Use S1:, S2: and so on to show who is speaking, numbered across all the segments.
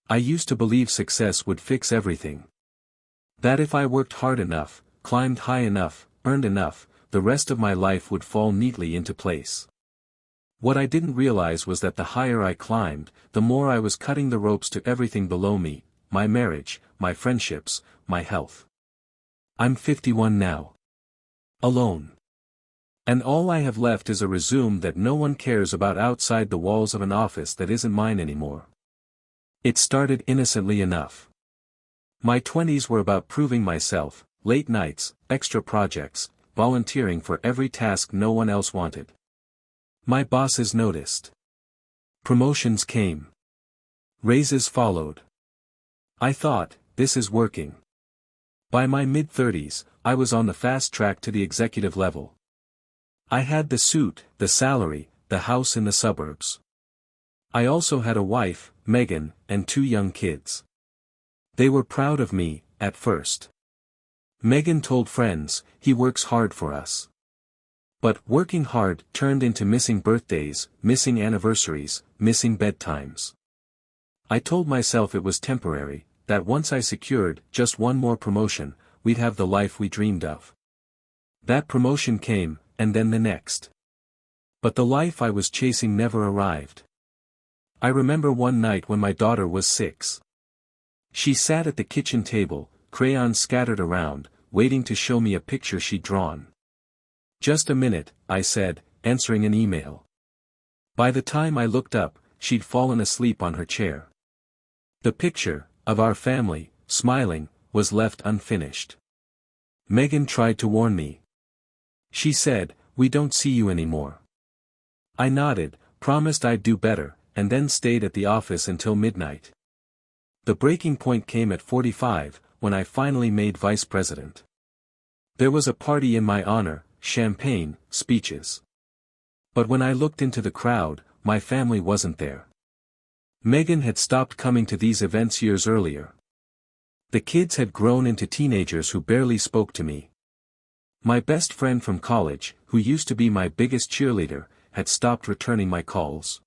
S1: I used to believe success would fix everything. That if I worked hard enough, climbed high enough, earned enough, the rest of my life would fall neatly into place. What I didn't realize was that the higher I climbed, the more I was cutting the ropes to everything below me, my marriage, my friendships, my health. I'm 51 now. Alone. And all I have left is a resume that no one cares about outside the walls of an office that isn't mine anymore. It started innocently enough. My 20s were about proving myself, late nights, extra projects, volunteering for every task no one else wanted. My bosses noticed. Promotions came. Raises followed. I thought, this is working. By my mid-30s, I was on the fast track to the executive level. I had the suit, the salary, the house in the suburbs. I also had a wife, Megan, and 2 young kids. They were proud of me, at first. Megan told friends, he works hard for us. But working hard turned into missing birthdays, missing anniversaries, missing bedtimes. I told myself it was temporary, that once I secured just one more promotion, we'd have the life we dreamed of. That promotion came, and then the next. But the life I was chasing never arrived. I remember one night when my daughter was 6. She sat at the kitchen table, crayons scattered around, waiting to show me a picture she'd drawn. Just a minute, I said, answering an email. By the time I looked up, she'd fallen asleep on her chair. The picture, of our family, smiling, was left unfinished. Megan tried to warn me. She said, we don't see you anymore. I nodded, promised I'd do better, and then stayed at the office until midnight. The breaking point came at 45, when I finally made vice president. There was a party in my honor, champagne, speeches. But when I looked into the crowd, my family wasn't there. Megan had stopped coming to these events years earlier. The kids had grown into teenagers who barely spoke to me. My best friend from college, who used to be my biggest cheerleader, had stopped returning my calls.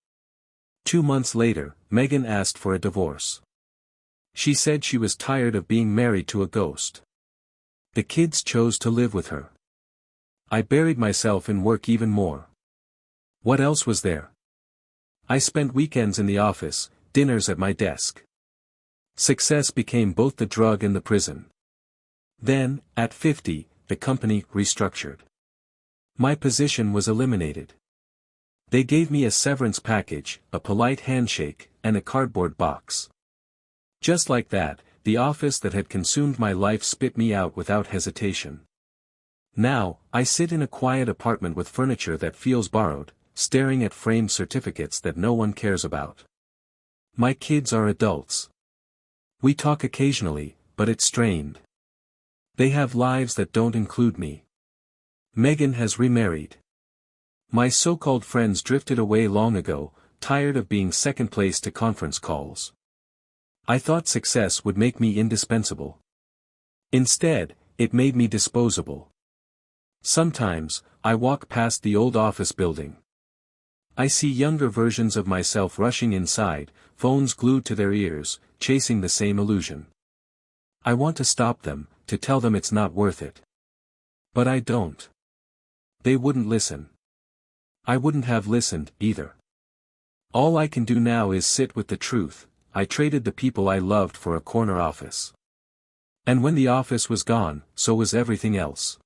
S1: 2 months later, Megan asked for a divorce. She said she was tired of being married to a ghost. The kids chose to live with her. I buried myself in work even more. What else was there? I spent weekends in the office, dinners at my desk. Success became both the drug and the prison. Then, at 50, the company restructured. My position was eliminated. They gave me a severance package, a polite handshake, and a cardboard box. Just like that, the office that had consumed my life spit me out without hesitation. Now, I sit in a quiet apartment with furniture that feels borrowed, staring at framed certificates that no one cares about. My kids are adults. We talk occasionally, but it's strained. They have lives that don't include me. Megan has remarried. My so-called friends drifted away long ago, tired of being second place to conference calls. I thought success would make me indispensable. Instead, it made me disposable. Sometimes, I walk past the old office building. I see younger versions of myself rushing inside, phones glued to their ears, chasing the same illusion. I want to stop them, to tell them it's not worth it. But I don't. They wouldn't listen. I wouldn't have listened, either. All I can do now is sit with the truth. I traded the people I loved for a corner office. And when the office was gone, so was everything else.